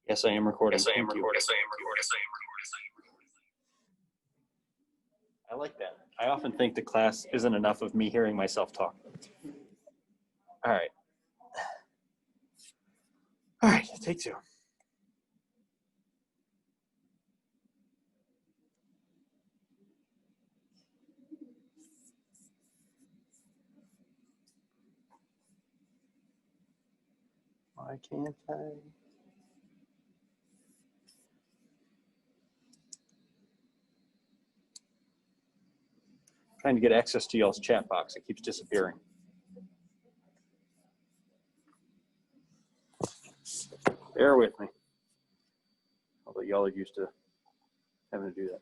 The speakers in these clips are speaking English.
Yes, I am recording. Yes, I am Thank you. recording. I like that. I often think the class isn't enough of me hearing myself talk. All right. All right, take two. Why can't I? Trying to get access to y'all's chat box. It keeps disappearing. Bear with me. Although y'all are used to having to do that.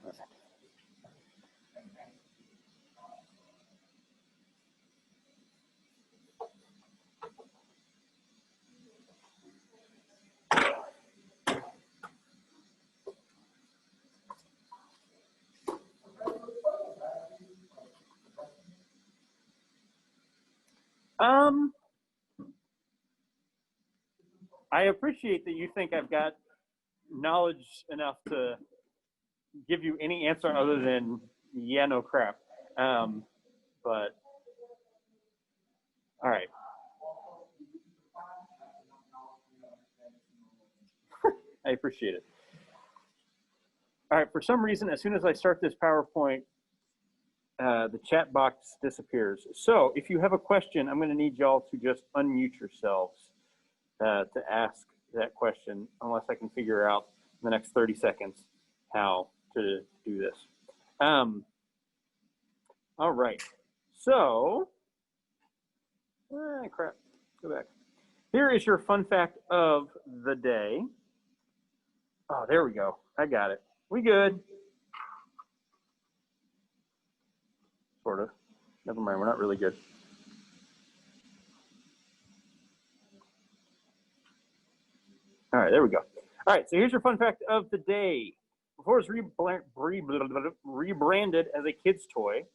All right. I appreciate that you think I've got knowledge enough to give you any answer other than yeah, no crap. But all right. I appreciate it. All right, for some reason, as soon as I start this PowerPoint, the chat box disappears. So if you have a question, I'm going to need y'all to just unmute yourselves to ask that question, unless I can figure out in the next 30 seconds how to do this. All right, so, crap, go back. Here is your fun fact of the day. Oh, there we go. I got it. We good. Sort of. Never mind, we're not really good. All right, there we go. All right, so here's your fun fact of the day. Before it was rebranded as a kid's toy,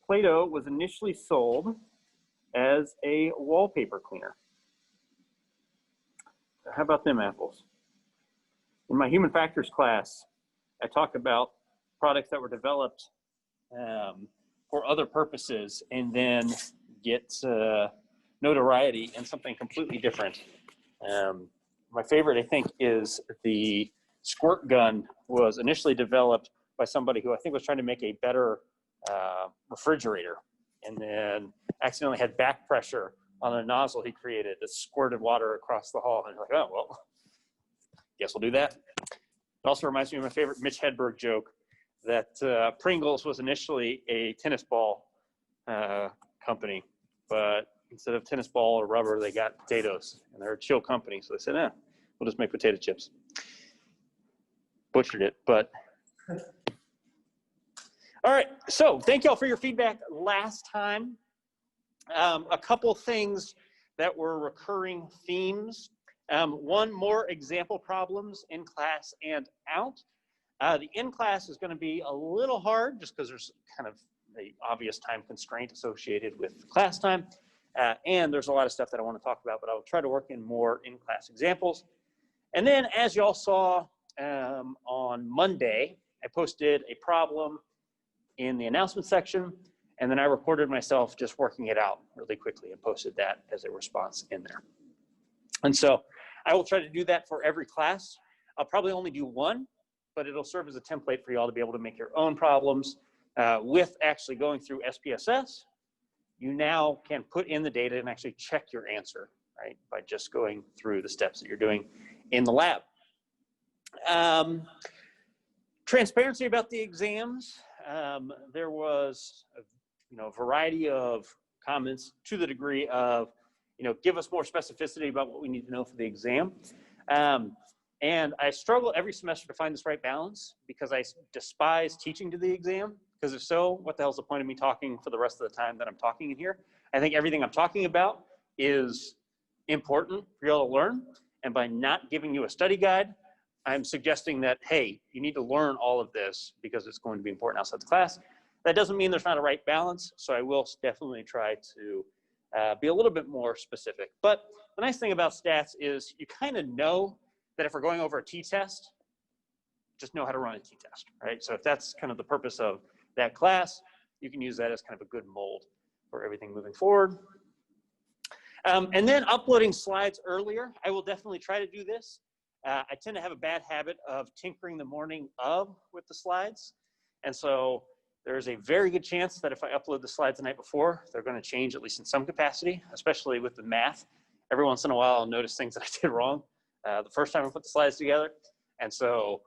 Play-Doh was initially sold as a wallpaper cleaner. How about them apples? In my human factors class, I talk about products that were developed for other purposes and then get notoriety in something completely different. My favorite, I think, is the squirt gun was initially developed by somebody who I think was trying to make a better refrigerator, and then accidentally had back pressure on a nozzle he created that squirted water across the hall. And you're like, oh, well, guess we'll do that. It also reminds me of my favorite Mitch Hedberg joke that Pringles was initially a tennis ball company, but instead of tennis ball or rubber, they got potatoes, and they're a chill company. So they said, we'll just make potato chips. Butchered it, but. All right, so thank y'all for your feedback last time. A couple things that were recurring themes. One, more example problems in class and out. The in class is going to be a little hard just because there's kind of the obvious time constraint associated with class time. And there's a lot of stuff that I want to talk about, but I'll try to work in more in-class examples. And then, as y'all saw on Monday, I posted a problem in the announcement section, and then I recorded myself just working it out really quickly and posted that as a response in there. And so I will try to do that for every class. I'll probably only do one, but it'll serve as a template for you all to be able to make your own problems with actually going through SPSS. You now can put in the data and actually check your answer, right, by just going through the steps that you're doing in the lab. Transparency about the exams. There was a variety of comments to the degree of, give us more specificity about what we need to know for the exam. And I struggle every semester to find this right balance because I despise teaching to the exam. Because if so, what the hell's the point of me talking for the rest of the time that I'm talking in here? I think everything I'm talking about is important for y'all to learn. And by not giving you a study guide, I'm suggesting that, hey, you need to learn all of this because it's going to be important outside the class. That doesn't mean there's not a right balance, so I will definitely try to be a little bit more specific. But the nice thing about stats is you kind of know that if we're going over a t-test, just know how to run a t-test, right? So if that's kind of the purpose of that class, you can use that as kind of a good mold for everything moving forward. And then uploading slides earlier. I will definitely try to do this. I tend to have a bad habit of tinkering the morning of with the slides. And so there's a very good chance that if I upload the slides the night before, they're going to change at least in some capacity, especially with the math. Every once in a while, I'll notice things that I did wrong the first time I put the slides together. And so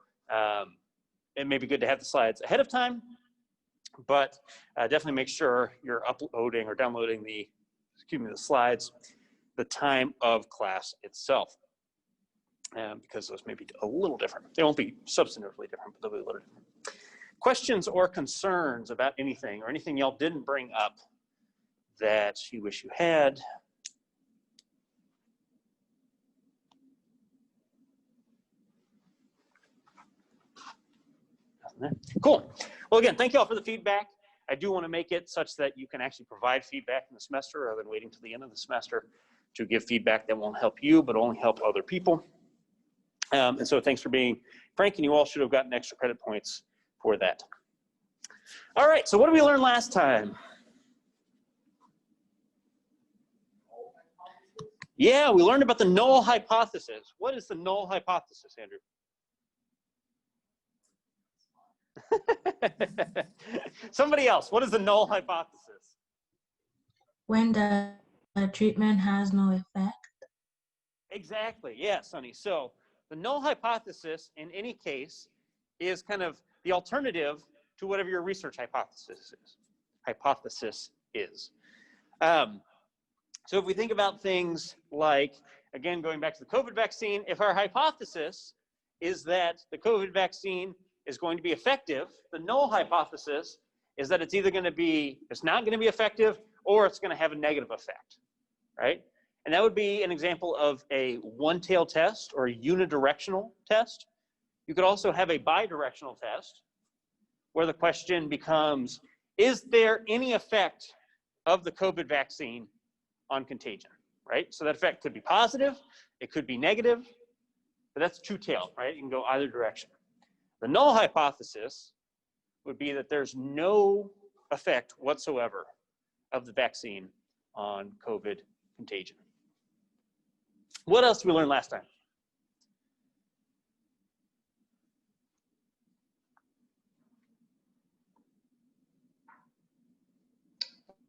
it may be good to have the slides ahead of time, but definitely make sure you're uploading or downloading the slides the time of class itself, because those may be a little different. They won't be substantively different, but they'll be a little different. Questions or concerns about anything, or anything y'all didn't bring up that you wish you had? Cool. Well, again, thank you all for the feedback. I do want to make it such that you can actually provide feedback in the semester rather than waiting till the end of the semester to give feedback that won't help you, but only help other people. And so thanks for being frank, and you all should have gotten extra credit points for that. All right, so what did we learn last time? Yeah, we learned about the null hypothesis. What is the null hypothesis, Andrew? Somebody else, what is the null hypothesis? When the treatment has no effect. Exactly, yeah, Sonny. So the null hypothesis in any case is kind of the alternative to whatever your research hypothesis is. So if we think about things like, again, going back to the COVID vaccine, if our hypothesis is that the COVID vaccine is going to be effective, the null hypothesis is that it's either going to be, it's not going to be effective, or it's going to have a negative effect, right? And that would be an example of a one-tailed test or a unidirectional test. You could also have a bidirectional test where the question becomes, is there any effect of the COVID vaccine on contagion, right? So that effect could be positive, it could be negative, but that's two-tailed, right? You can go either direction. The null hypothesis would be that there's no effect whatsoever of the vaccine on COVID contagion. What else did we learn last time?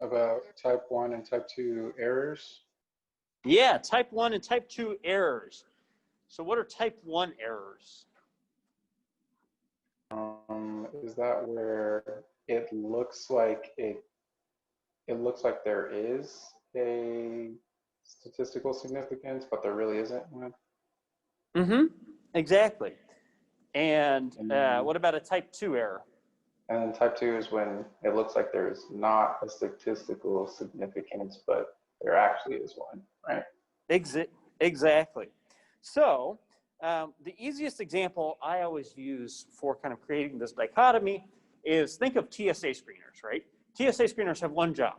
About type 1 and type 2 errors. Yeah, type 1 and type 2 errors. So what are type 1 errors? Is that where it looks like there is a statistical significance, but there really isn't one? Mm-hmm, exactly. And what about a type 2 error? And then type 2 is when it looks like there's not a statistical significance, but there actually is one, right? Exactly. So the easiest example I always use for kind of creating this dichotomy is think of TSA screeners, right? TSA screeners have one job,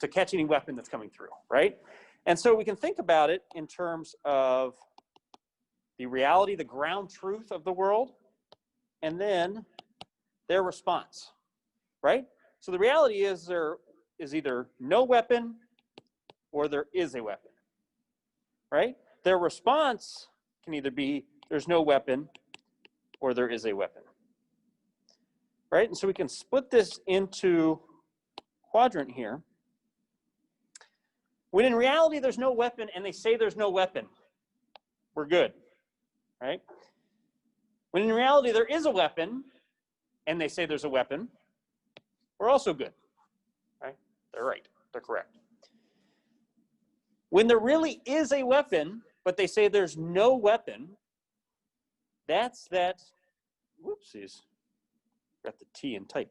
to catch any weapon that's coming through, right? And so we can think about it in terms of the reality, the ground truth of the world, and then their response, right? So the reality is there is either no weapon or there is a weapon, right? Their response can either be there's no weapon or there is a weapon, right? And so we can split this into quadrant here. When in reality there's no weapon and they say there's no weapon, we're good, right? When in reality there is a weapon and they say there's a weapon, we're also good, right? They're right, they're correct. When there really is a weapon, but they say there's no weapon, that's that, whoopsies, got the T in type.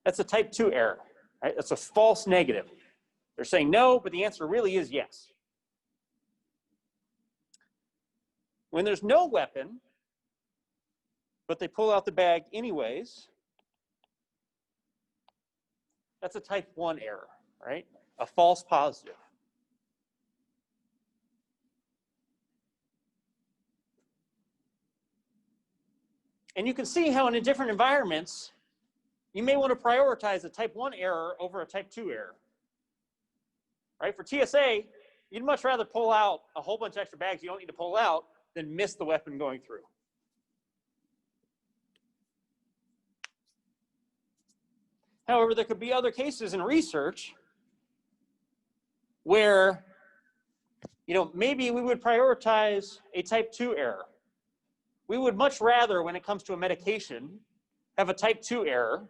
That's a type 2 error, right? That's a false negative. They're saying no, but the answer really is yes. When there's no weapon, but they pull out the bag anyways, that's a type 1 error, right? A false positive. And you can see how in different environments, you may want to prioritize a type 1 error over a type 2 error. Right? For TSA, you'd much rather pull out a whole bunch of extra bags you don't need to pull out than miss the weapon going through. However, there could be other cases in research where, maybe we would prioritize a type 2 error. We would much rather, when it comes to a medication, have a type 2 error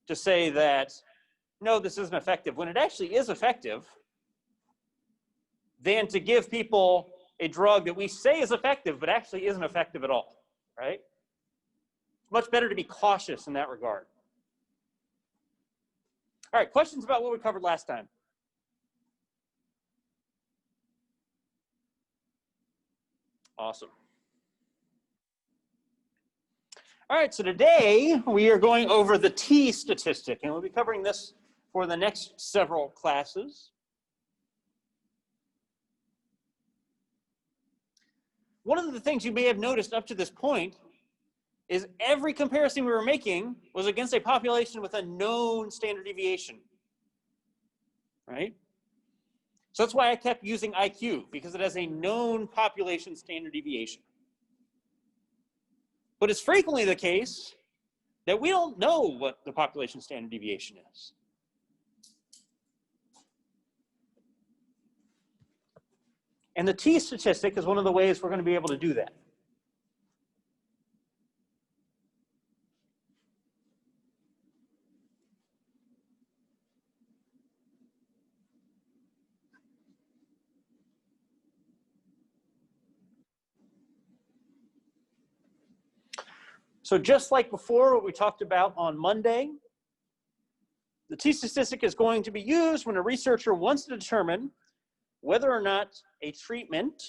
to say that, no, this isn't effective, when it actually is effective, than to give people a drug that we say is effective, but actually isn't effective at all, right? It's much better to be cautious in that regard. All right, questions about what we covered last time? Awesome. All right, so today we are going over the T statistic, and we'll be covering this for the next several classes. One of the things you may have noticed up to this point is every comparison we were making was against a population with a known standard deviation, right? So that's why I kept using IQ, because it has a known population standard deviation. But it's frequently the case that we don't know what the population standard deviation is. And the T statistic is one of the ways we're going to be able to do that. So just like before, what we talked about on Monday, the T statistic is going to be used when a researcher wants to determine whether or not a treatment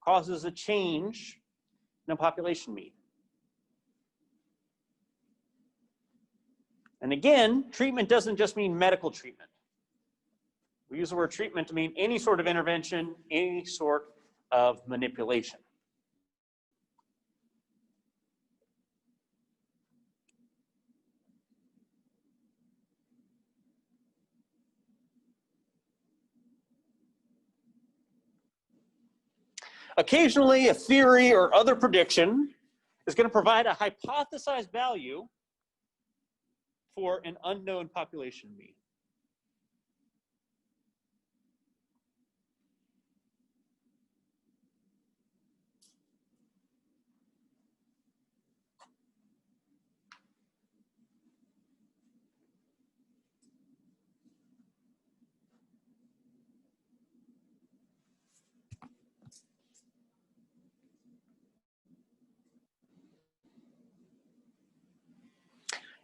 causes a change in a population mean. And again, treatment doesn't just mean medical treatment. We use the word treatment to mean any sort of intervention, any sort of manipulation. Occasionally, a theory or other prediction is going to provide a hypothesized value for an unknown population mean.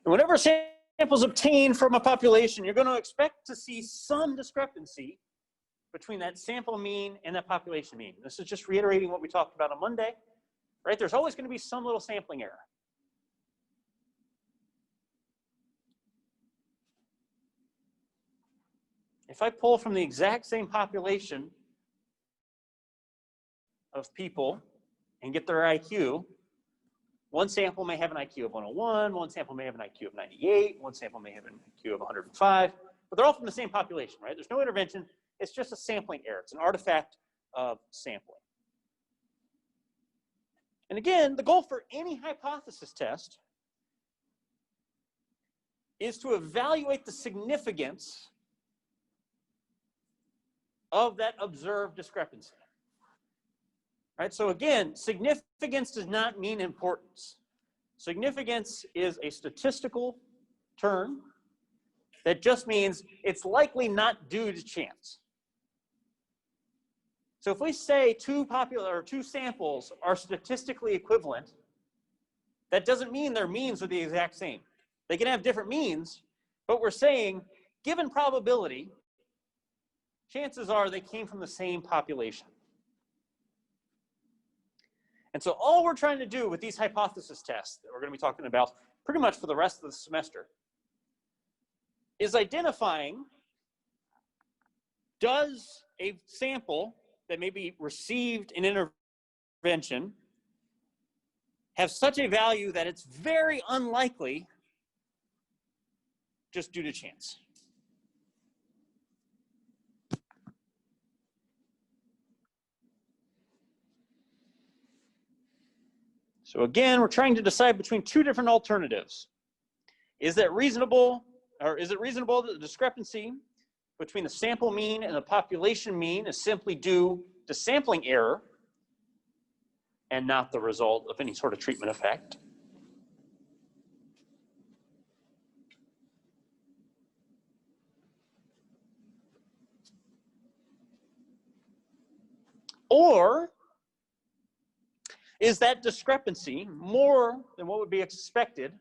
And whenever samples obtained from a population, you're going to expect to see some discrepancy between that sample mean and that population mean. This is just reiterating what we talked about on Monday, right? There's always going to be some little sampling error. If I pull from the exact same population of people and get their IQ, one sample may have an IQ of 101, one sample may have an IQ of 98, one sample may have an IQ of 105, but they're all from the same population, right? There's no intervention. It's just a sampling error. It's an artifact of sampling. And again, the goal for any hypothesis test is to evaluate the significance of that observed discrepancy. Right? So again, significance does not mean importance. Significance is a statistical term that just means it's likely not due to chance. So if we say two samples are statistically equivalent, that doesn't mean their means are the exact same. They can have different means, but we're saying, given probability, chances are they came from the same population. And so all we're trying to do with these hypothesis tests that we're going to be talking about pretty much for the rest of the semester is identifying, does a sample that maybe received an intervention have such a value that it's very unlikely just due to chance? So again, we're trying to decide between two different alternatives. Is that reasonable, or is it reasonable that the discrepancy between the sample mean and the population mean is simply due to sampling error and not the result of any sort of treatment effect? Or is that discrepancy more than what would be expected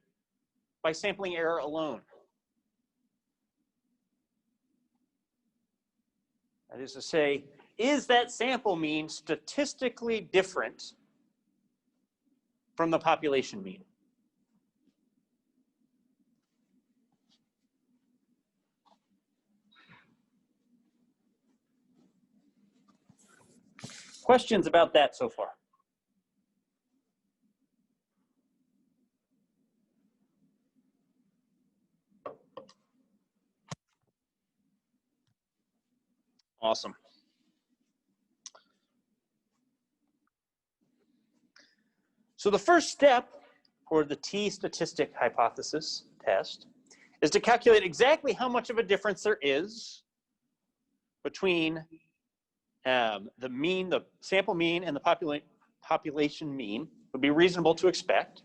by sampling error alone? That is to say, is that sample mean statistically different from the population mean? Questions about that so far? Awesome. So the first step for the T-statistic hypothesis test is to calculate exactly how much of a difference there is between the mean, the sample mean, and the population mean would be reasonable to expect.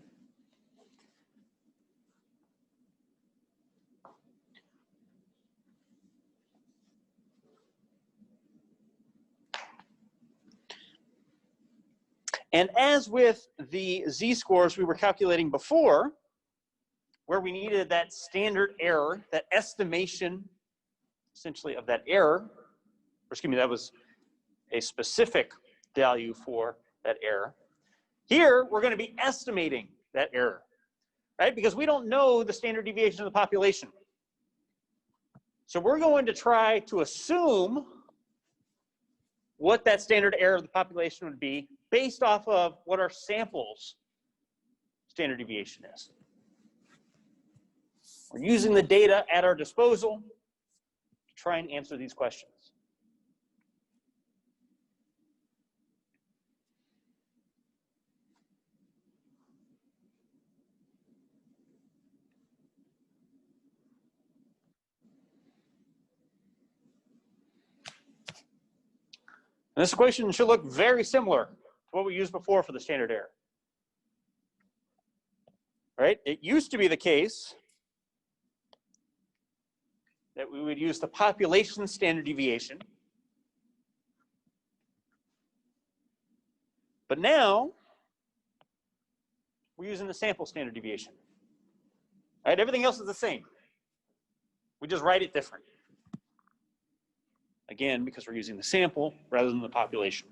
And as with the z-scores we were calculating before, where we needed that standard error, that estimation, essentially, of that error, or excuse me, that was a specific value for that error. Here, we're going to be estimating that error, right? Because we don't know the standard deviation of the population. So we're going to try to assume what that standard error of the population would be based off of what our sample's standard deviation is. We're using the data at our disposal to try and answer these questions. And this equation should look very similar to what we used before for the standard error. Right? It used to be the case that we would use the population standard deviation. But now, we're using the sample standard deviation. Right? Everything else is the same. We just write it different. Again, because we're using the sample rather than the population.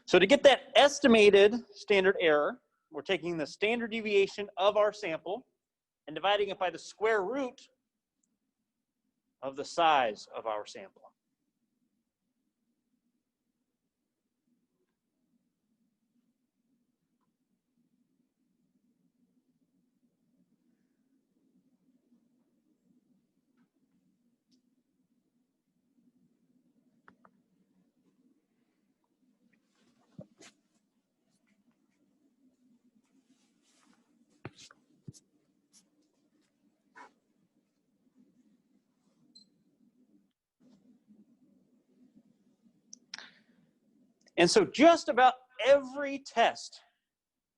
So to get that estimated standard error, we're taking the standard deviation of our sample and dividing it by the square root of the size of our sample. And so just about every test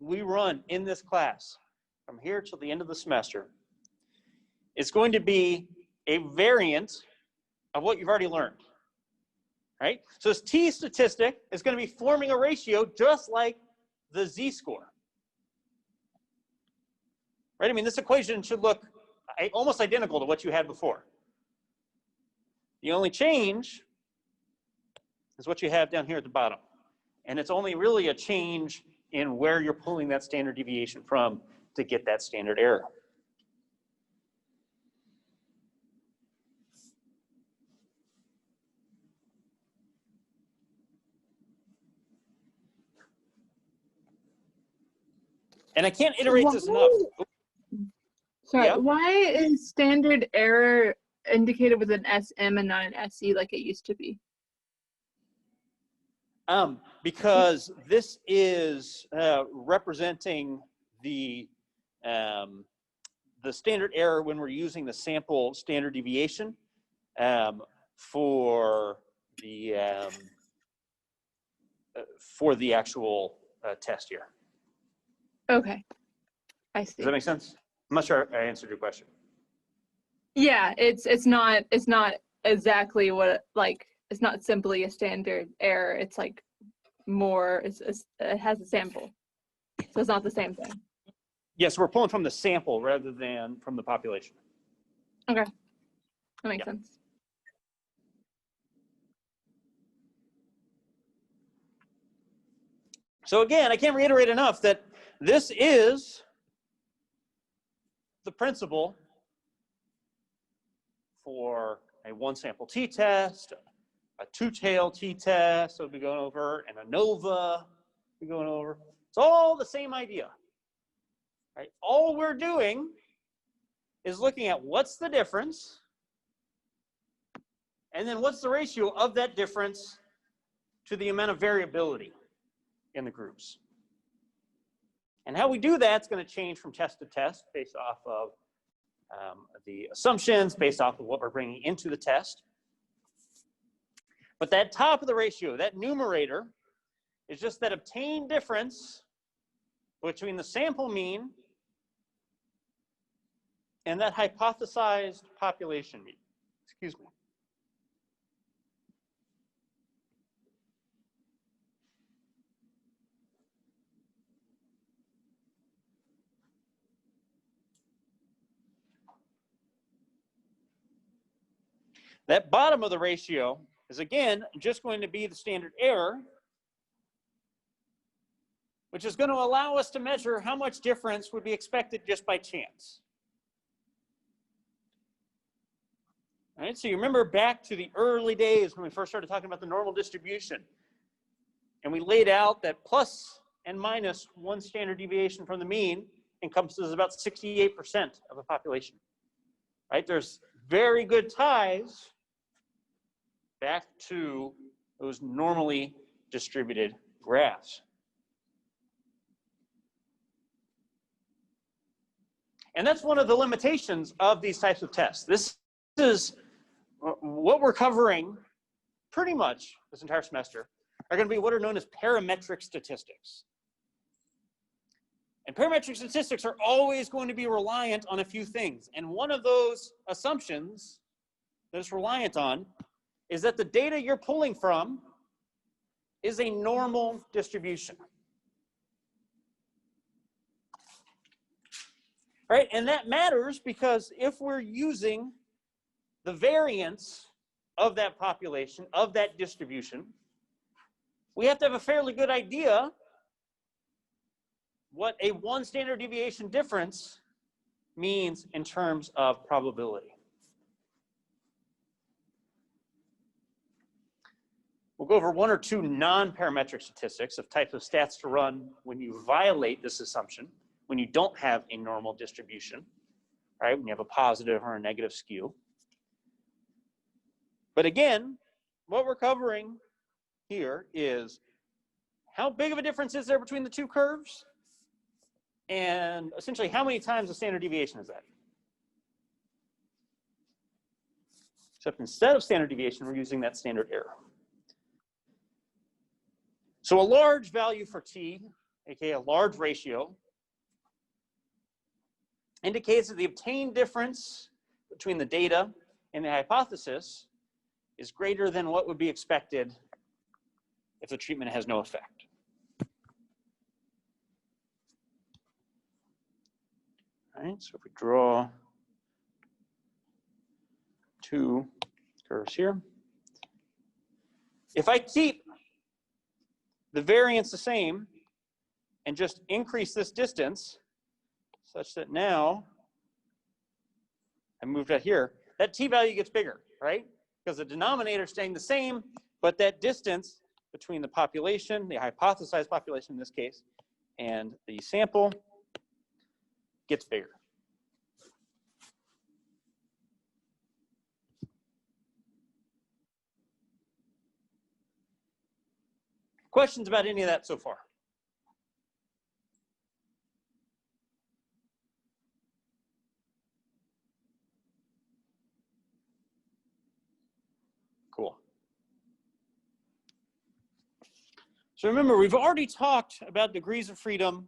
we run in this class, from here till the end of the semester, is going to be a variant of what you've already learned, right? So this T-statistic is going to be forming a ratio just like the z-score, right? I mean, this equation should look almost identical to what you had before. The only change is what you have down here at the bottom. And it's only really a change in where you're pulling that standard deviation from to get that standard error. And I can't iterate this enough. Sorry, Yeah? why is standard error indicated with an SM and not an SE like it used to be? Because this is representing the standard error when we're using the sample standard deviation for the actual test here. Okay, I see. Does that make sense? I'm not sure I answered your question. Yeah, it's not exactly what, like, it's not simply a standard error. It's like more. It has a sample, so it's not the same thing. Yes, we're pulling from the sample rather than from the population. Okay, that makes sense. So again, I can't reiterate enough that this is the principle for a one sample t-test, a two-tail t-test we'll be going over, and a NOVA we'll be going over. It's all the same idea. Right? All we're doing is looking at what's the difference, and then what's the ratio of that difference to the amount of variability in the groups. And how we do that is going to change from test to test based off of the assumptions, based off of what we're bringing into the test. But that top of the ratio, that numerator, is just that obtained difference between the sample mean and that hypothesized population mean. Excuse me. That bottom of the ratio is, again, just going to be the standard error, which is going to allow us to measure how much difference would be expected just by chance. All right, so you remember back to the early days when we first started talking about the normal distribution, and we laid out that plus and minus one standard deviation from the mean encompasses about 68% of the population. Right? There's very good ties back to those normally distributed graphs. And that's one of the limitations of these types of tests. This is what we're covering pretty much this entire semester are going to be what are known as parametric statistics. And parametric statistics are always going to be reliant on a few things. And one of those assumptions that it's reliant on is that the data you're pulling from is a normal distribution. Right? And that matters because if we're using the variance of that population, of that distribution, we have to have a fairly good idea what a one standard deviation difference means in terms of probability. We'll go over one or two non-parametric statistics of types of stats to run when you violate this assumption, when you don't have a normal distribution, right? When you have a positive or a negative skew. But again, what we're covering here is how big of a difference is there between the two curves? And essentially, how many times the standard deviation is that? Except instead of standard deviation, we're using that standard error. So a large value for t, aka a large ratio, indicates that the obtained difference between the data and the hypothesis is greater than what would be expected if the treatment has no effect. All right, so if we draw two curves here. If I keep the variance the same and just increase this distance such that now I moved out here, that t-value gets bigger, right? Because the denominator is staying the same, but that distance between the population, the hypothesized population in this case, and the sample gets bigger. Questions about any of that so far? Cool. So remember, we've already talked about degrees of freedom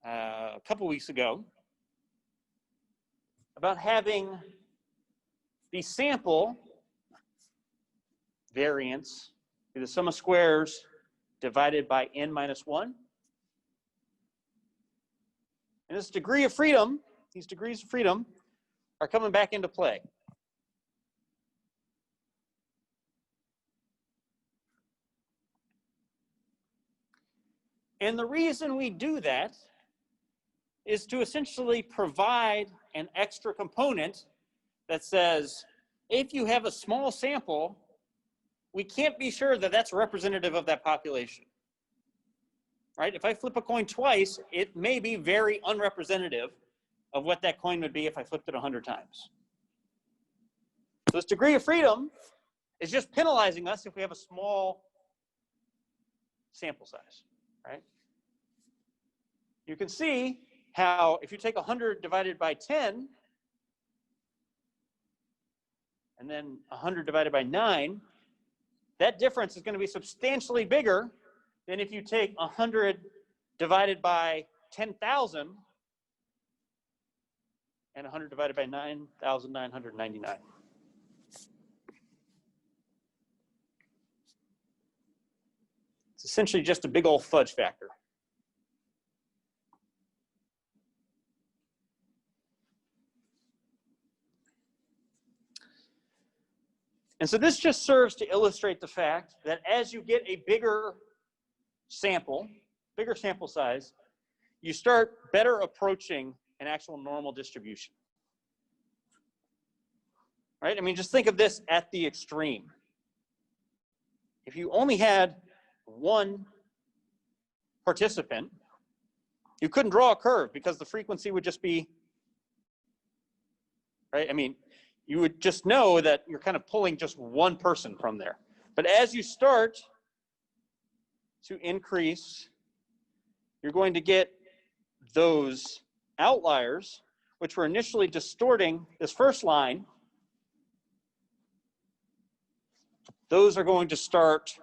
a couple weeks ago, about having the sample variance be the sum of squares divided by n minus 1. And this degree of freedom, these degrees of freedom, are coming back into play. And the reason we do that is to essentially provide an extra component that says, if you have a small sample, we can't be sure that that's representative of that population, right? If I flip a coin twice, it may be very unrepresentative of what that coin would be if I flipped it 100 times. So this degree of freedom is just penalizing us if we have a small sample size, right? You can see how if you take 100 divided by 10, and then 100 divided by 9, that difference is going to be substantially bigger than if you take 100 divided by 10,000 and 100 divided by 9,999. It's essentially just a big old fudge factor. And so this just serves to illustrate the fact that as you get a bigger sample size, you start better approaching an actual normal distribution. Right? I mean, just think of this at the extreme. If you only had one participant, you couldn't draw a curve because the frequency would just be, right? I mean, you would just know that you're kind of pulling just one person from there. But as you start to increase, you're going to get those outliers, which were initially distorting this first line. Those are going to start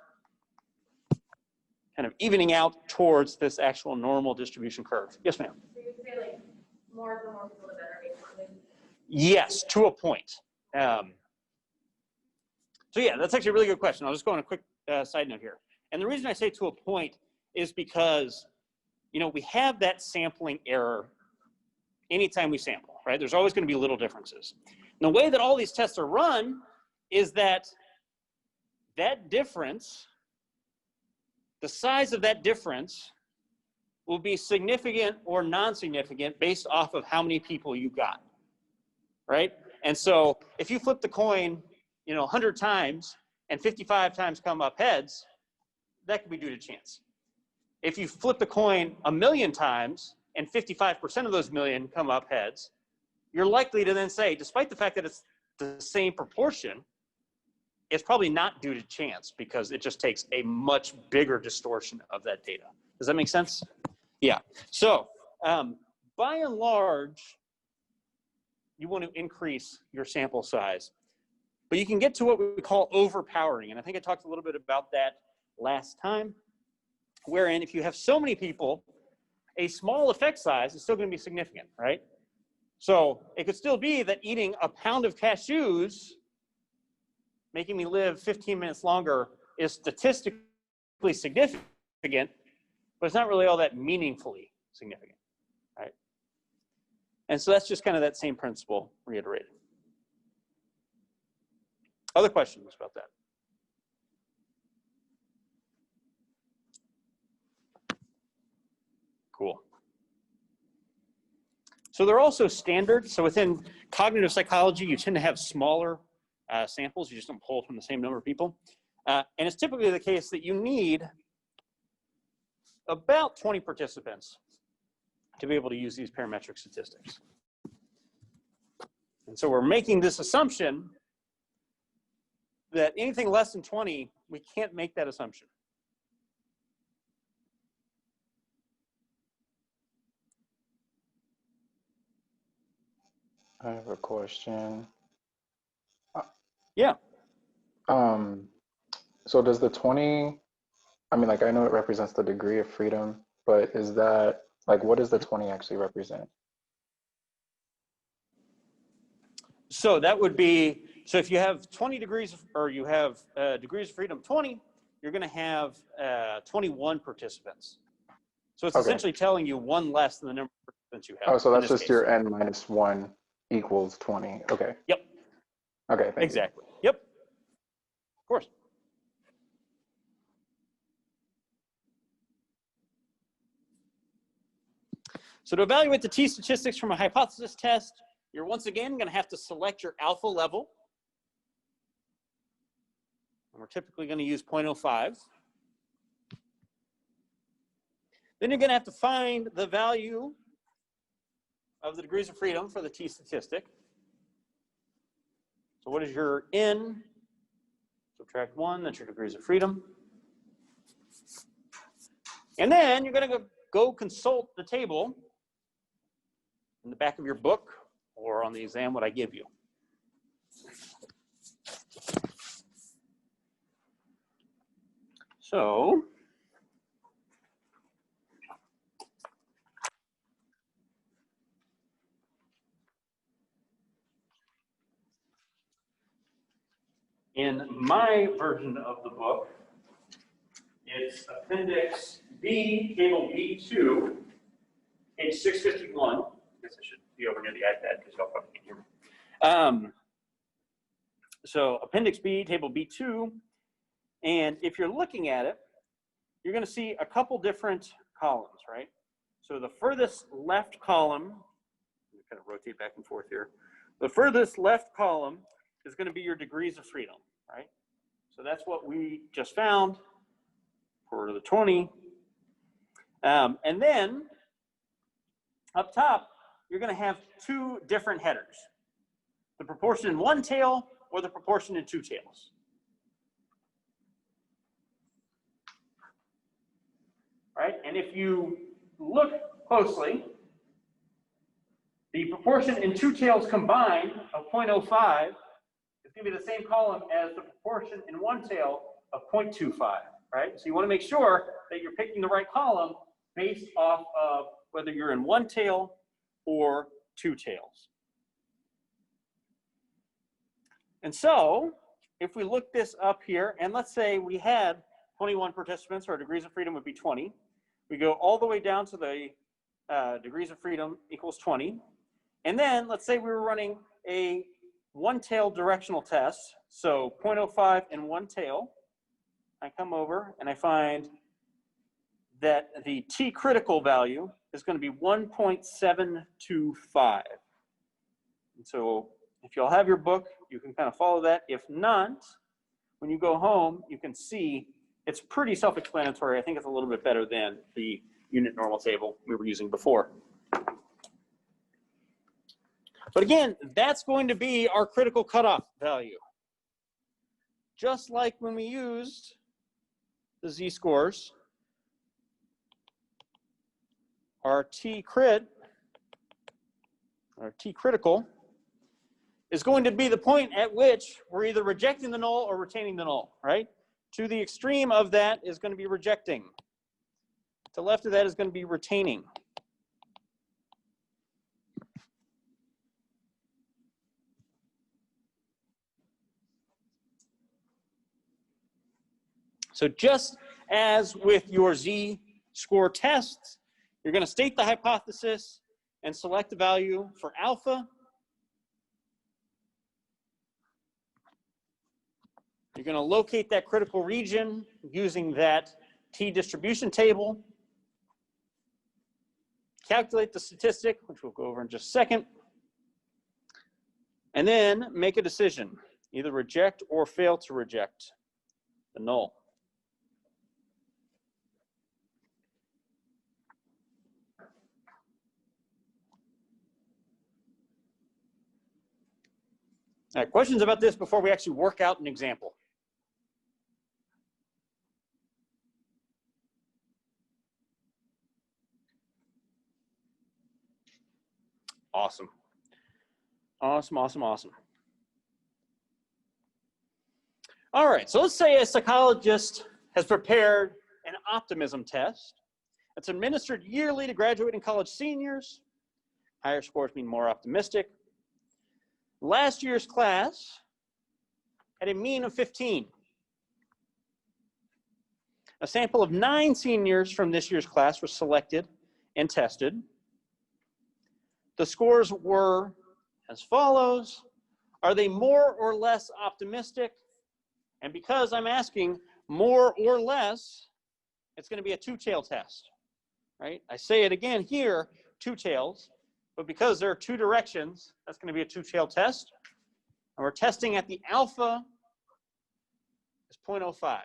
kind of evening out towards this actual normal distribution curve. Yes, ma'am? So you could say like more people the better, basically. Yes, to a point. So yeah, that's actually a really good question. I'll just go on a quick side note here. And the reason I say to a point is because, you know, we have that sampling error anytime we sample, right? There's always going to be little differences. And the way that all these tests are run is that that difference, the size of that difference will be significant or non-significant based off of how many people you got, right? And so if you flip the coin, you know, 100 times and 55 times come up heads, that could be due to chance. If you flip the coin 1,000,000 times and 55% of those million come up heads, you're likely to then say, despite the fact that it's the same proportion, it's probably not due to chance because it just takes a much bigger distortion of that data. Does that make sense? Yeah. So by and large, you want to increase your sample size. But you can get to what we call overpowering. And I think I talked a little bit about that last time, wherein if you have so many people, a small effect size is still going to be significant, right? So it could still be that eating a pound of cashews, making me live 15 minutes longer, is statistically significant, but it's not really all that meaningfully significant, right? And so that's just kind of that same principle reiterated. Other questions about that? So they're also standard. So within cognitive psychology, you tend to have smaller samples. You just don't pull from the same number of people. And it's typically the case that you need about 20 participants to be able to use these parametric statistics. And so we're making this assumption that anything less than 20, we can't make that assumption. I have a question. Yeah. So does the 20, I mean, like, I know it represents the degree of freedom, but is that, like, what does the 20 actually represent? So that would be, so if you have 20 degrees, or you have degrees of freedom 20, you're going to have 21 participants. So it's essentially telling you one less than the number of participants you have. Oh, so that's just your n minus 1 equals 20. Okay. Yep. Okay, thank you. Exactly. Yep. Of course. So to evaluate the t-statistics from a hypothesis test, you're once again going to have to select your alpha level. And we're typically going to use 0.05. Then you're going to have to find the value of the degrees of freedom for the t-statistic. So what is your n? Subtract 1, that's your degrees of freedom. And then you're going to go consult the table in the back of your book or on the exam what I give you. So in my version of the book, it's Appendix B, Table B2, page 651. I guess I should be over near the iPad because y'all probably can't hear me. So Appendix B, Table B2, and if you're looking at it, you're going to see a couple different columns, right? So the furthest left column, let me kind of rotate back and forth here. The furthest left column is going to be your degrees of freedom, right? So that's what we just found for the 20. And then up top, you're going to have two different headers. The proportion in one tail or the proportion in two tails. Right? And if you look closely, the proportion in two tails combined of 0.05 is going to be the same column as the proportion in one tail of 0.25, right? So you want to make sure that you're picking the right column based off of whether you're in one tail or two tails. And so if we look this up here, and let's say we had 21 participants, our degrees of freedom would be 20. We go all the way down to the degrees of freedom equals 20. And then let's say we were running a one-tail directional test. So 0.05 in one tail. I come over and I find that the T critical value is going to be 1.725. And so if y'all have your book, you can kind of follow that. If not, when you go home, you can see it's pretty self-explanatory. I think it's a little bit better than the unit normal table we were using before. But again, that's going to be our critical cutoff value. Just like when we used the z-scores, our T-crit, or T-critical, is going to be the point at which we're either rejecting the null or retaining the null, right? To the extreme of that is going to be rejecting. To the left of that is going to be retaining. So just as with your z-score tests, you're going to state the hypothesis and select the value for alpha. You're going to locate that critical region using that t-distribution table. calculate the statistic, which we'll go over in just a second, and then make a decision, either reject or fail to reject the null. All right, questions about this before we actually work out an example? Awesome. Awesome, awesome, awesome. All right, so let's say a psychologist has prepared an optimism test. It's administered yearly to graduating college seniors. Higher scores mean more optimistic. Last year's class had a mean of 15. A sample of 9 seniors from this year's class was selected and tested. The scores were as follows. Are they more or less optimistic? And because I'm asking more or less, it's going to be a two-tail test, right? I say it again here, two tails, but because there are two directions, that's going to be a two-tail test. And we're testing at the alpha is 0.05.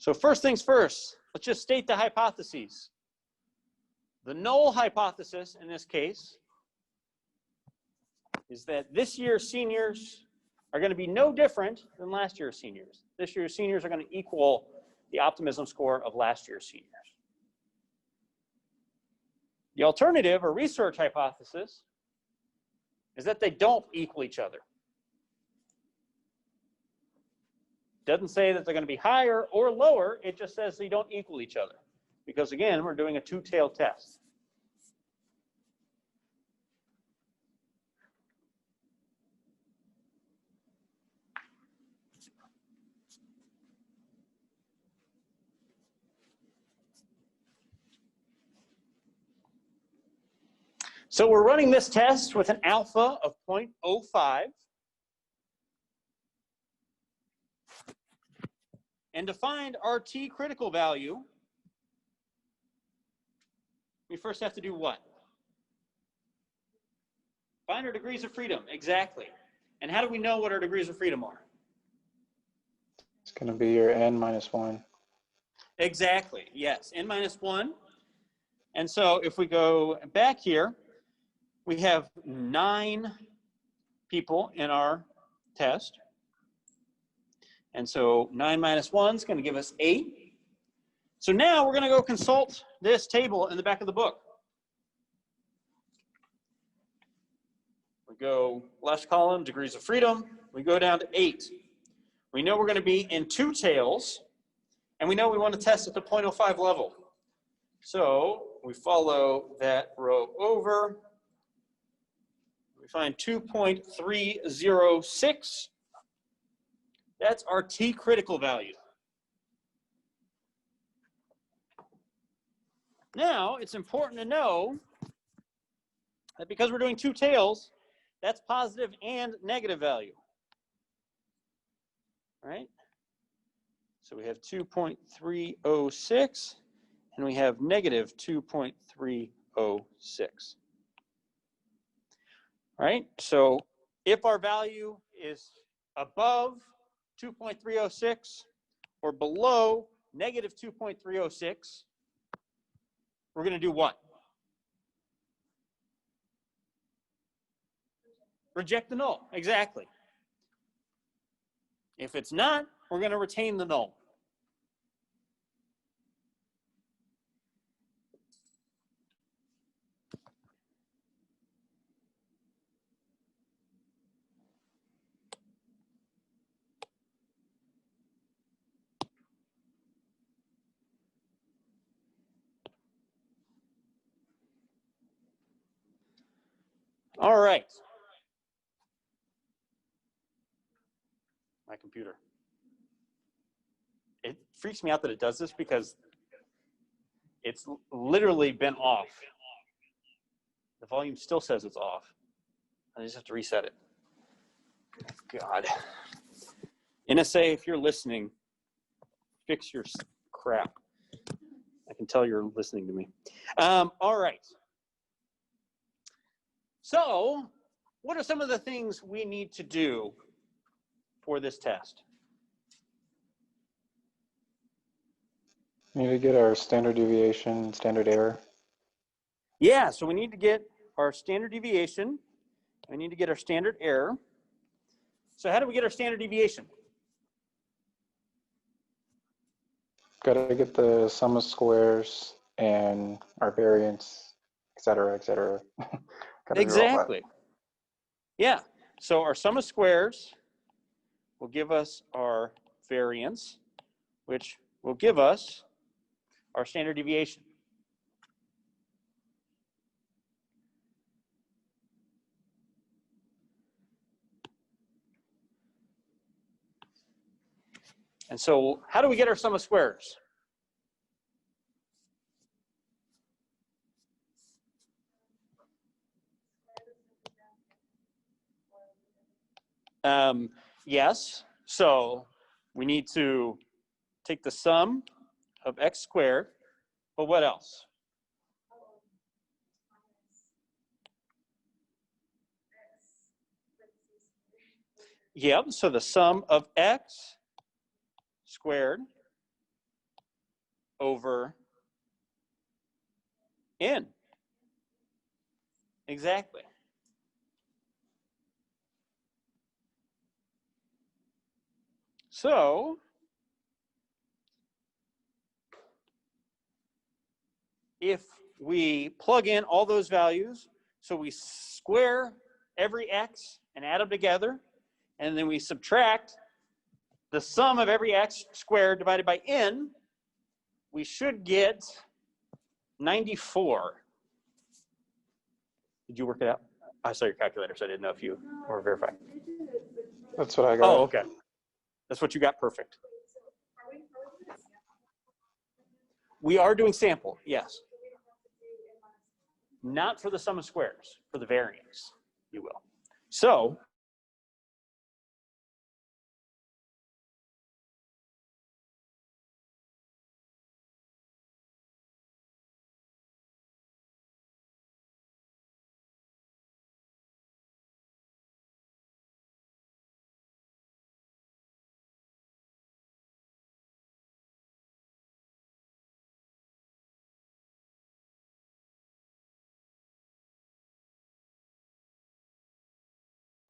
So first things first, let's just state the hypotheses. The null hypothesis in this case is that this year's seniors are going to be no different than last year's seniors. This year's seniors are going to equal the optimism score of last year's seniors. The alternative or research hypothesis is that they don't equal each other. Doesn't say that they're going to be higher or lower, it just says they don't equal each other. Because again, we're doing a two-tailed test. So we're running this test with an alpha of 0.05. And to find our T critical value, we first have to do what? Find our degrees of freedom, exactly. And how do we know what our degrees of freedom are? It's going to be your n minus 1. Exactly, yes, n minus 1. And so if we go back here, we have 9 people in our test. And so 9 minus 1 is going to give us 8. So now we're going to go consult this table in the back of the book. We go left column, degrees of freedom. We go down to 8. We know we're going to be in two tails, and we know we want to test at the 0.05 level. So we follow that row over. We find 2.306. That's our T critical value. Now, it's important to know that because we're doing two tails, that's positive and negative value. Right? So we have 2.306, and we have negative 2.306. Right? So if our value is above 2.306 or below negative 2.306, we're going to do what? Reject the null, exactly. If it's not, we're going to retain the null. All right. My computer. freaks me out that it does this because it's literally been off. The volume still says it's off. I just have to reset it. God. NSA, if you're listening, fix your crap. I can tell you're listening to me. All right. So, what are some of the things we need to do for this test? We need to get our standard deviation, standard error. Yeah, so we need to get our standard deviation. We need to get our standard error. So how do we get our standard deviation? Got to get the sum of squares and our variance, et cetera, et cetera. Gotta do all that. Exactly. Yeah, so our sum of squares will give us our variance, which will give us our standard deviation. And so how do we get our sum of squares? Yes, so we need to take the sum of x squared, but what else? Yep, so the sum of x squared over n. Exactly. So if we plug in all those values, so we square every x and add them together, and then we subtract the sum of every x squared divided by n, we should get 94. Did you work it out? I saw your calculator, so I didn't know if you were verifying. That's what I got. Oh, okay. That's what you got, perfect. We are doing sample, yes. Not for the sum of squares, for the variance, you will. So,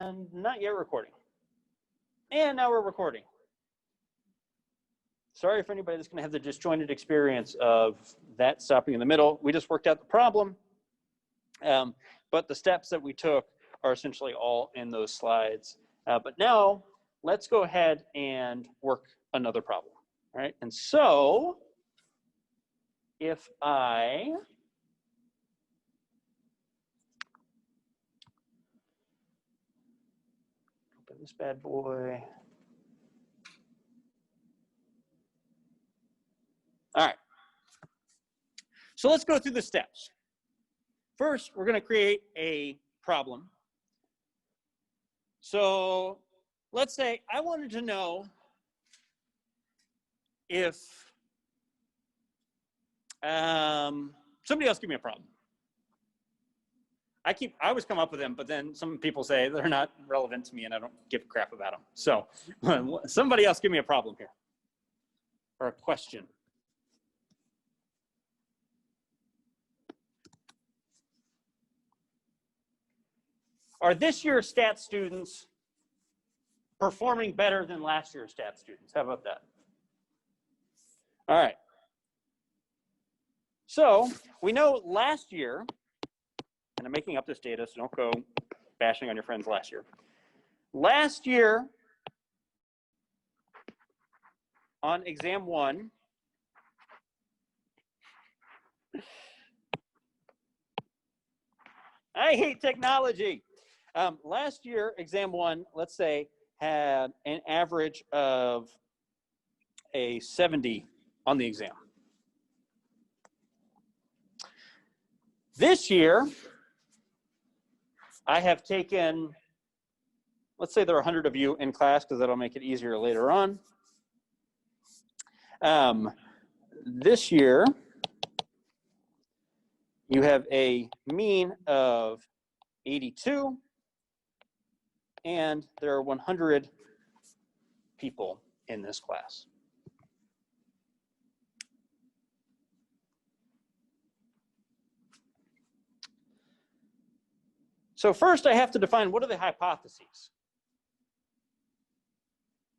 and not yet recording. And now we're recording. Sorry for anybody that's going to have the disjointed experience of that stopping in the middle. We just worked out the problem, but the steps that we took are essentially all in those slides. But now let's go ahead and work another problem, all right? And so if I open this bad boy. All right. So let's go through the steps. First, we're going to create a problem. So let's say I wanted to know if somebody else give me a problem. I always come up with them, but then some people say they're not relevant to me and I don't give a crap about them. So somebody else give me a problem here or a question. Are this year's stat students performing better than last year's stat students? How about that? All right. So we know last year, and I'm making up this data, so don't go bashing on your friends last year. Last year, on exam 1, I hate technology. Last year, exam 1, let's say, had an average of a 70 on the exam. This year, I have taken, let's say there are 100 of you in class because that'll make it easier later on. This year, you have a mean of 82, and there are 100 people in this class. So first I have to define what are the hypotheses.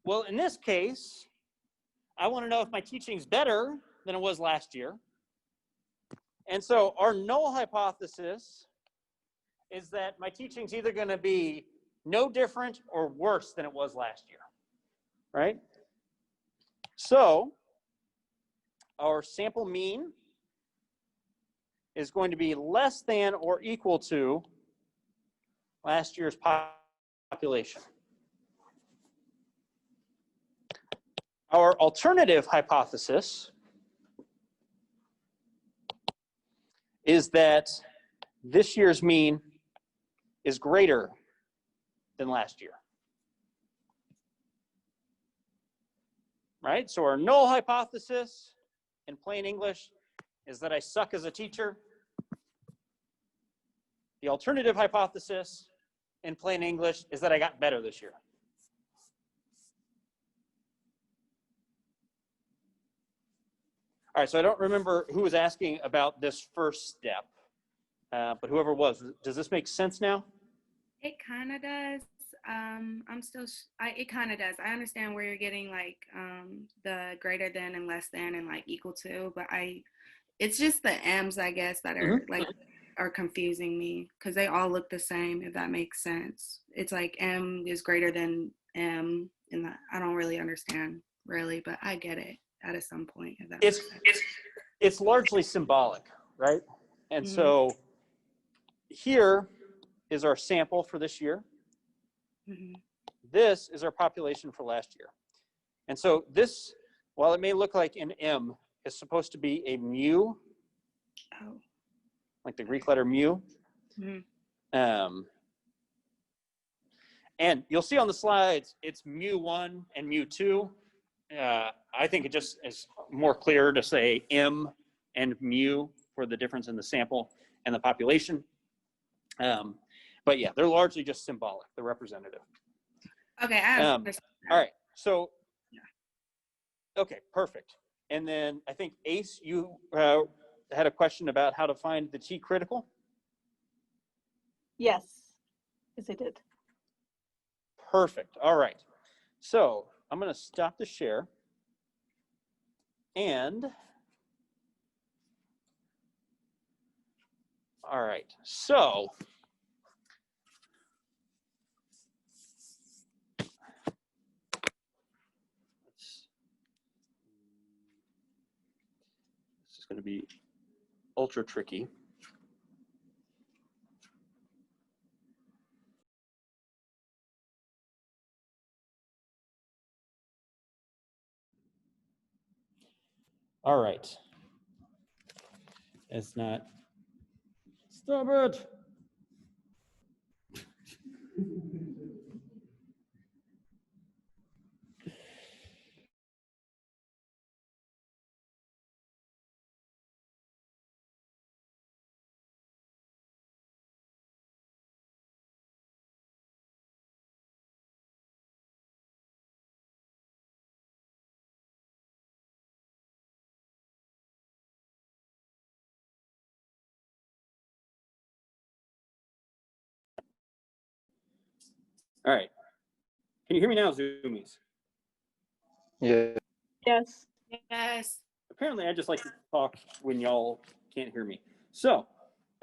Well, in this case, I want to know if my teaching is better than it was last year. And so our null hypothesis is that my teaching is either going to be no different or worse than it was last year, right? So our sample mean is going to be less than or equal to last year's population. Our alternative hypothesis is that this year's mean is greater than last year. Right? So our null hypothesis in plain English is that I suck as a teacher. The alternative hypothesis in plain English is that I got better this year. All right, so I don't remember who was asking about this first step, but whoever was, does this make sense now? It kind of does. It kind of does. I understand where you're getting like the greater than and less than and like equal to, but it's just the M's, I guess, that are are confusing me because they all look the same, if that makes sense. It's like M is greater than M, and I don't really understand really, but I get it at some point. If that makes sense. It's largely symbolic, right? And so here is our sample for this year. This is our population for last year. And so this, while it may look like an M, is supposed to be a mu, like the Greek letter mu. And you'll see on the slides, it's mu1 and mu2. I think it just is more clear to say M and mu for the difference in the sample and the population. But yeah, they're largely just symbolic, they're representative. Okay, I understand. All right, so, okay, perfect. And then I think Ace, you had a question about how to find the T critical? Yes, I did. Perfect, all right. So I'm gonna stop the share and, all right, so, this is gonna be ultra tricky. All right. It's not. Stop it. All right. Can you hear me now, Zoomies? Yeah. Yes. Yes. Apparently, I just like to talk when y'all can't hear me. So,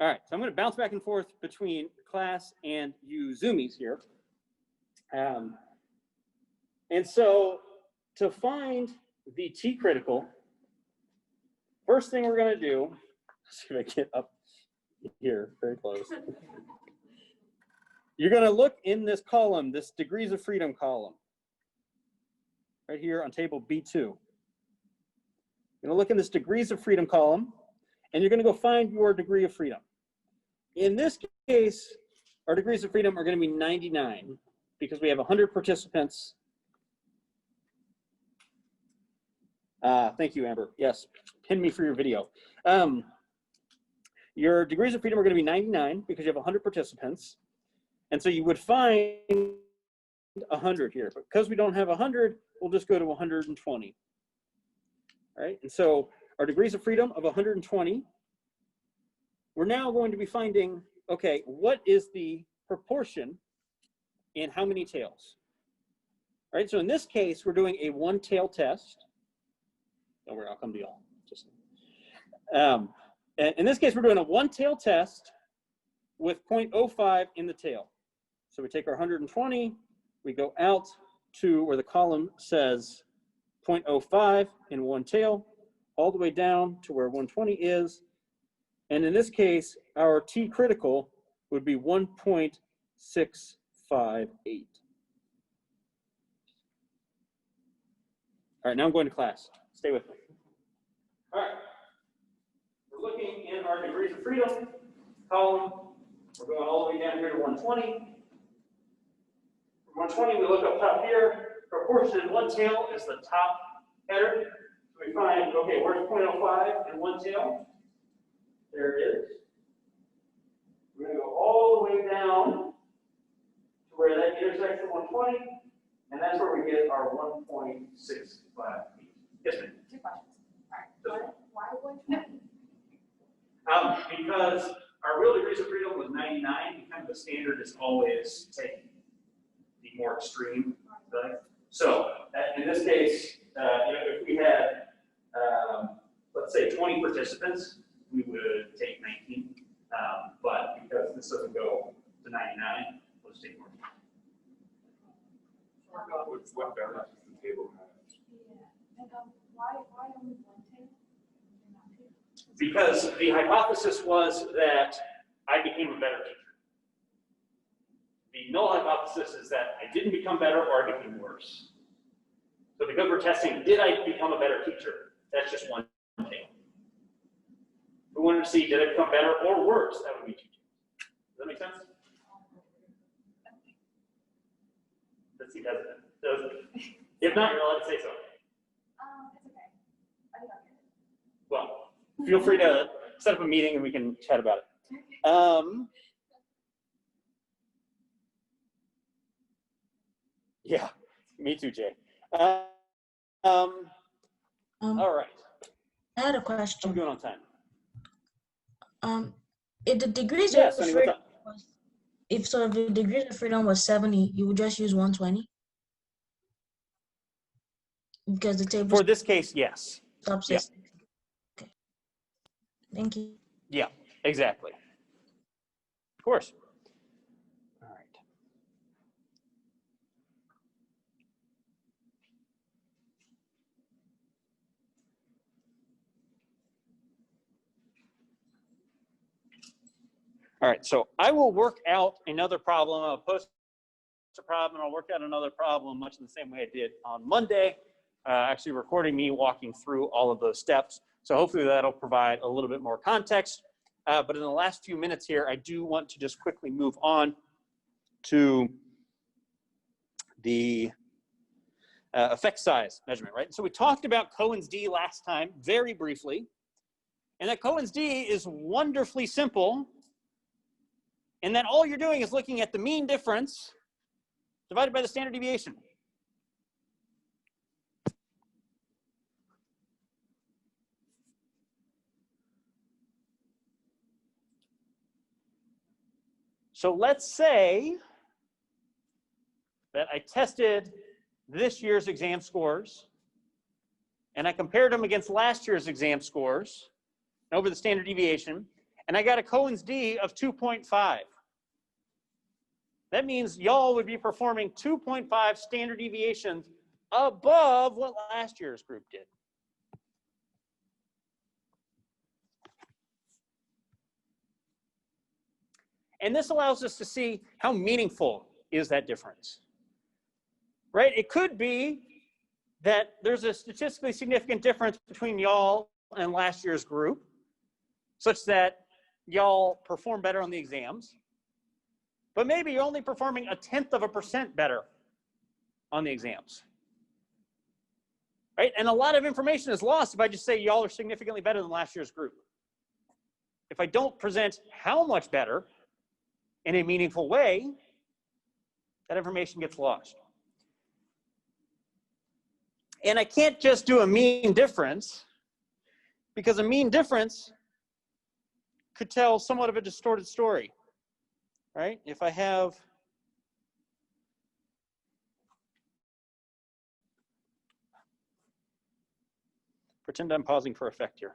all right. So I'm going to bounce back and forth between class and you Zoomies here. And so to find the T critical, first thing we're going to do, let's see if I get up here, very close. You're going to look in this column, this degrees of freedom column, right here on table B2. You're gonna look in this degrees of freedom column, and you're gonna go find your degree of freedom. In this case, our degrees of freedom are gonna be 99 because we have 100 participants. Thank you, Amber. Yes, pin me for your video. Your degrees of freedom are gonna be 99 because you have 100 participants. And so you would find 100 here, but because we don't have 100, we'll just go to 120. All right, and so our degrees of freedom of 120, we're now going to be finding, okay, what is the proportion in how many tails? All right, so in this case, we're doing a one-tail test. Don't worry, I'll come to y'all. And in this case, we're doing a one-tail test with 0.05 in the tail. So we take our 120, we go out to where the column says 0.05 in one tail, all the way down to where 120 is. And in this case, our T critical would be 1.658. All right, now I'm going to class. Stay with me. All right, we're looking in our degrees of freedom column. We're going all the way down here to 120. From 120, we look up top here. Proportion in one tail is the top header. So we find, okay, where's 0.05 in one tail? There it is. We're going to go all the way down to where that intersects at 120, and that's where we get our 1.65 feet. Yes, ma'am. 2 questions. All right. Why 120? Because our real degrees of freedom was 99, and kind of the standard is always take the more extreme, right? So in this case, if we had, let's say 20 participants, we would take 19. But because this doesn't go to 99, we'll just take more. What balance does the table have? Yeah. And why only 1 tail? Because the hypothesis was that I became a better teacher. The null hypothesis is that I didn't become better or I became worse. So because we're testing, did I become a better teacher? That's just one tail. We wanted to see, did I become better or worse? That would be 2 tails. Does that make sense? Let's see, does it? If not, you're allowed to say so. It's okay. I think I'll get it. Well, feel free to set up a meeting and we can chat about it. Yeah, me too, Jay. All right. I had a I'm question. doing on time. If the degrees Yes, of honey, what's freedom up? was, if the degrees of freedom was 70, you would just use 120? Because the table For this case, yes. stops yeah. at 60. Okay. Thank you. Yeah, exactly. Of course. All right. All right, so I will work out another problem. I'll post a problem, and I'll work out another problem much in the same way I did on Monday, actually recording me walking through all of those steps. So hopefully that'll provide a little bit more context. But in the last few minutes here, I do want to just quickly move on to the effect size measurement, right? So we talked about Cohen's d last time very briefly, and that Cohen's d is wonderfully simple, and that all you're doing is looking at the mean difference divided by the standard deviation. So let's say that I tested this year's exam scores and I compared them against last year's exam scores over the standard deviation, and I got a Cohen's d of 2.5. That means y'all would be performing 2.5 standard deviations above what last year's group did. And this allows us to see how meaningful is that difference, right? It could be that there's a statistically significant difference between y'all and last year's group, such that y'all perform better on the exams, but maybe you're only performing 0.1% better on the exams. Right? And a lot of information is lost if I just say y'all are significantly better than last year's group. If I don't present how much better in a meaningful way, that information gets lost. And I can't just do a mean difference, because a mean difference could tell somewhat of a distorted story, right? If I have pretend I'm pausing for effect here.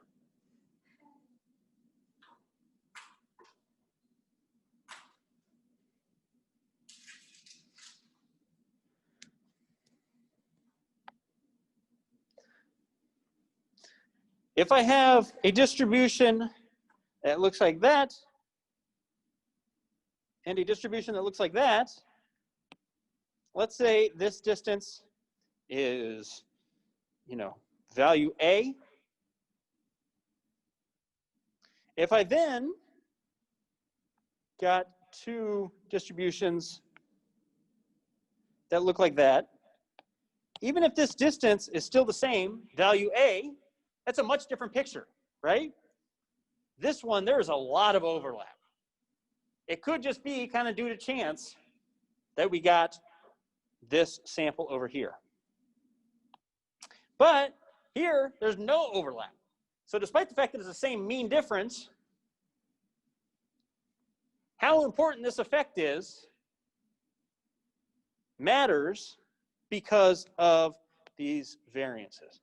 If I have a distribution that looks like that, and a distribution that looks like that, let's say this distance is, value A. If I then got two distributions that look like that, even if this distance is still the same, value A, that's a much different picture, right? This one, there's a lot of overlap. It could just be kind of due to chance that we got this sample over here. But here, there's no overlap. So despite the fact that it's the same mean difference, how important this effect is matters because of these variances.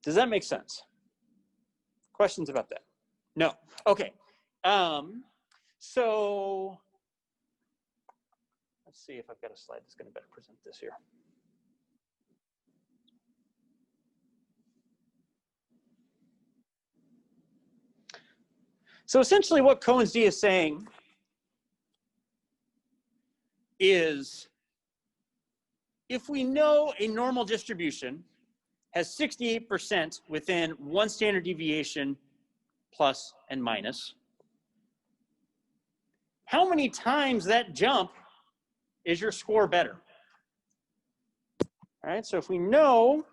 Does that make sense? Questions about that? No. Okay. So let's see if I've got a slide that's going to better present this here. So essentially what Cohen's d is saying is, if we know a normal distribution has 68% within one standard deviation plus and minus, how many times that jump is your score better? All right, so if we know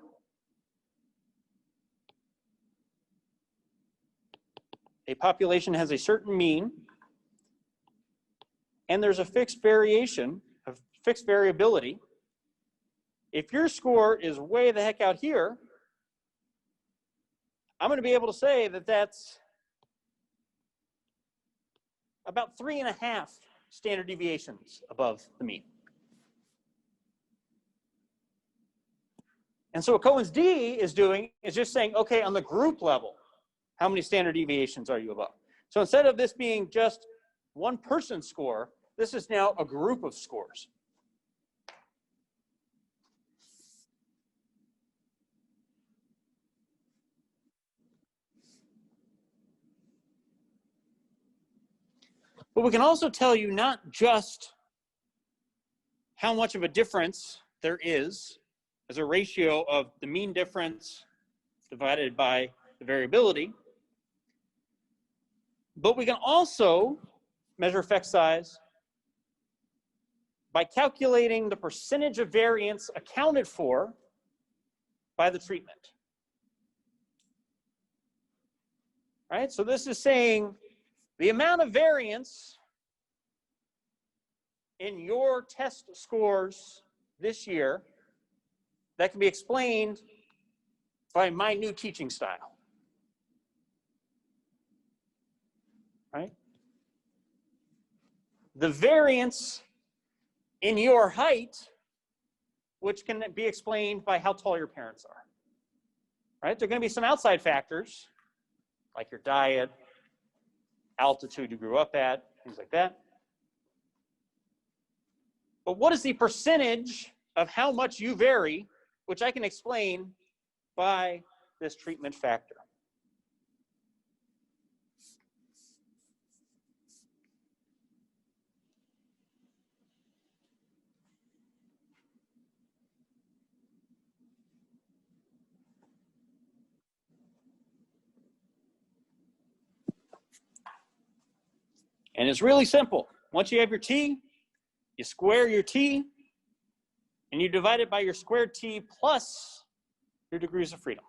a population has a certain mean and there's a fixed variation, a fixed variability, if your score is way the heck out here, I'm going to be able to say that that's about 3.5 standard deviations above the mean. And so what Cohen's d is doing is just saying, okay, on the group level, how many standard deviations are you above? So instead of this being just one person's score, this is now a group of scores. But we can also tell you not just how much of a difference there is as a ratio of the mean difference divided by the variability, but we can also measure effect size by calculating the percentage of variance accounted for by the treatment. Right? So this is saying the amount of variance in your test scores this year that can be explained by my new teaching style. Right? The variance in your height, which can be explained by how tall your parents are. Right? There are going to be some outside factors, like your diet, altitude you grew up at, things like that. But what is the percentage of how much you vary, which I can explain by this treatment factor? And it's really simple. Once you have your t, you square your t, and you divide it by your squared t plus your degrees of freedom.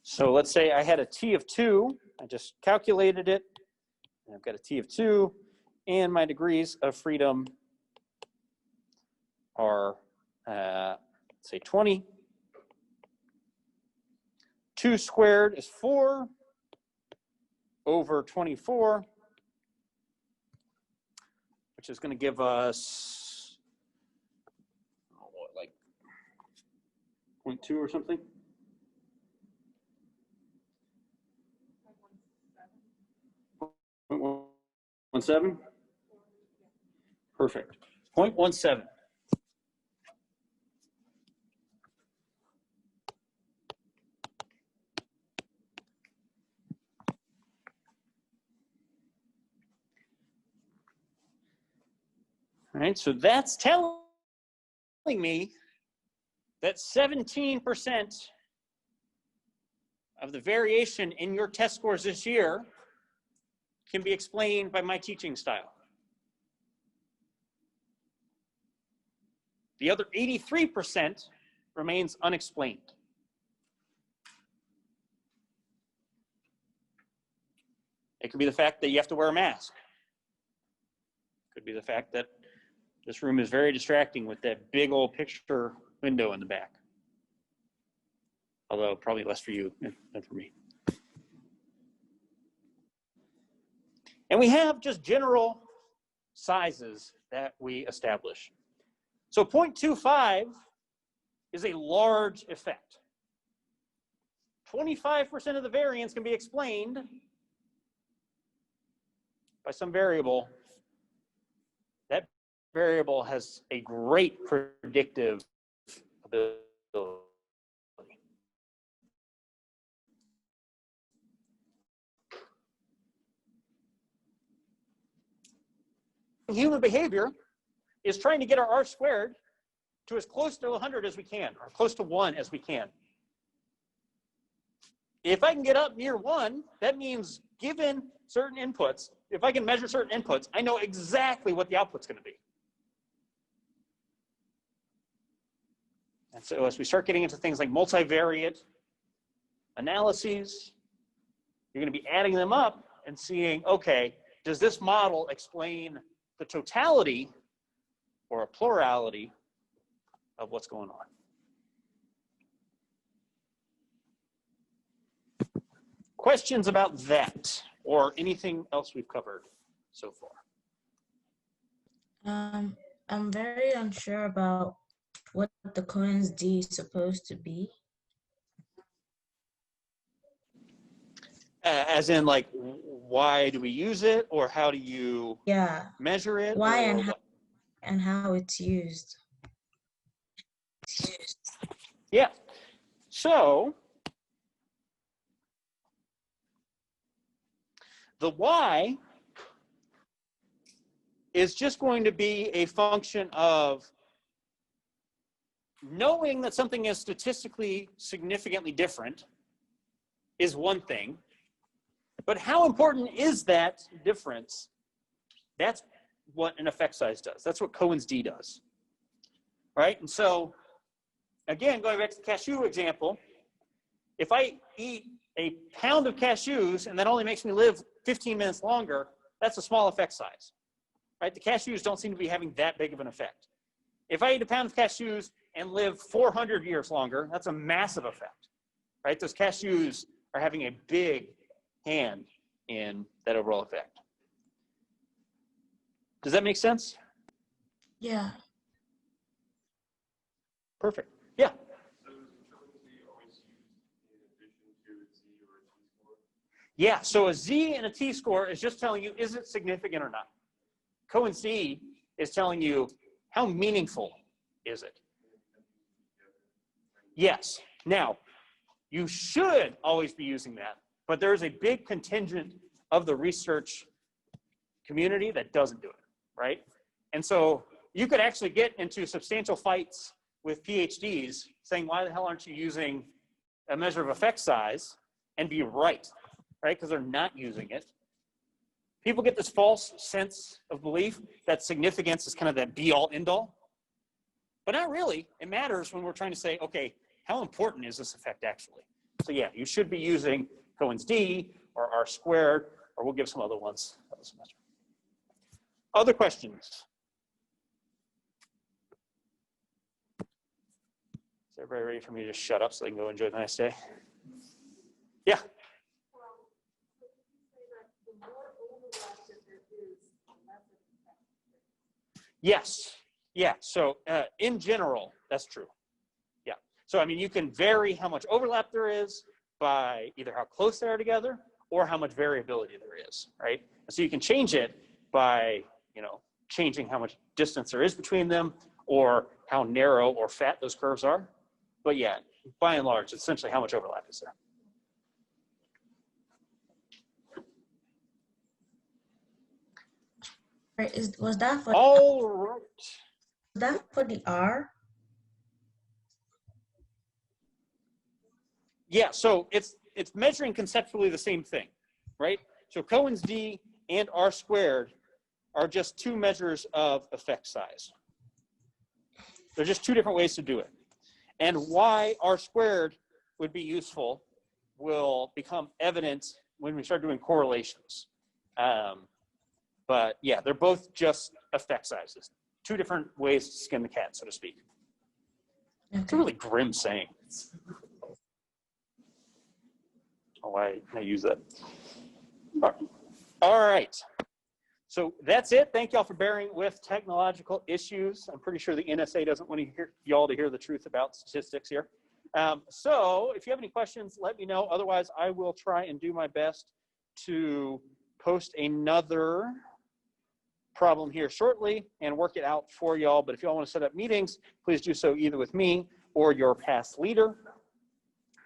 So let's say I had a t of 2. I just calculated it. I've got a t of 2, and my degrees of freedom are, say, 20. 2 squared is 4 over 24, which is going to give us, like 0.2 or something. 0.17? Perfect. 0.17. All right, so that's telling me that 17% of the variation in your test scores this year can be explained by my teaching style. The other 83% remains unexplained. It could be the fact that you have to wear a mask. It could be the fact that this room is very distracting with that big old picture window in the back. Although probably less for you than for me. And we have just general sizes that we establish. So 0.25 is a large effect. 25% of the variance can be explained by some variable. That variable has a great predictive ability. Human behavior is trying to get our R squared to as close to 100 as we can, or close to 1 as we can. If I can get up near 1, that means given certain inputs, if I can measure certain inputs, I know exactly what the output's going to be. And so as we start getting into things like multivariate analyses, you're going to be adding them up and seeing, okay, does this model explain the totality or a plurality of what's going on? Questions about that or anything else we've covered so far? I'm very unsure about what the Cohen's d is supposed to be. As in, like, why do we use it, or how do you measure it? Why and how it's used. Yeah. So the y is just going to be a function of knowing that something is statistically significantly different is one thing, but how important is that difference? That's what an effect size does. That's what Cohen's d does, right? And so, again, going back to the cashew example, if I eat a pound of cashews and that only makes me live 15 minutes longer, that's a small effect size, right? The cashews don't seem to be having that big of an effect. If I eat a pound of cashews and live 400 years longer, that's a massive effect, right? Those cashews are having a big hand in that overall effect. Does that make sense? Yeah. Perfect. Yeah. Yeah, so a z and a t-score is just telling you, is it significant or not? Cohen's d is telling you, how meaningful is it? Yes. Now, you should always be using that, but there is a big contingent of the research community that doesn't do it, right? And so you could actually get into substantial fights with PhDs saying, why the hell aren't you using a measure of effect size, and be right? Because they're not using it. People get this false sense of belief that significance is kind of that be-all, end-all. But not really. It matters when we're trying to say, okay, how important is this effect actually? So yeah, you should be using Cohen's d or R squared, or we'll give some other ones this semester. Other questions? Is everybody ready for me to just shut up so they can go enjoy the nice day? Yeah. Yes. Yeah. So in general, that's true. Yeah. So I mean, you can vary how much overlap there is by either how close they are together or how much variability there is, right? So you can change it by, changing how much distance there is between them or how narrow or fat those curves are. But yeah, by and large, it's essentially how much overlap is there. Right, was that for All right. the R? Yeah, so it's measuring conceptually the same thing, right? So Cohen's d and R squared are just two measures of effect size. They're just two different ways to do it. And why R squared would be useful will become evident when we start doing correlations. But yeah, they're both just effect sizes. Two different ways to skin the cat, so to speak. It's a really grim saying. Oh, why I use that. All right. So that's it. Thank y'all for bearing with technological issues. I'm pretty sure the NSA doesn't want y'all to hear the truth about statistics here. So if you have any questions, let me know. Otherwise, I will try and do my best to post another problem here shortly and work it out for y'all. But if y'all want to set up meetings, please do so either with me or your past leader.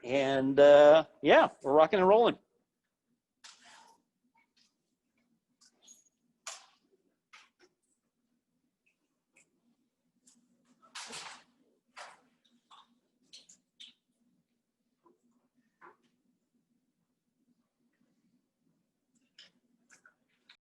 And yeah, we're rocking and rolling.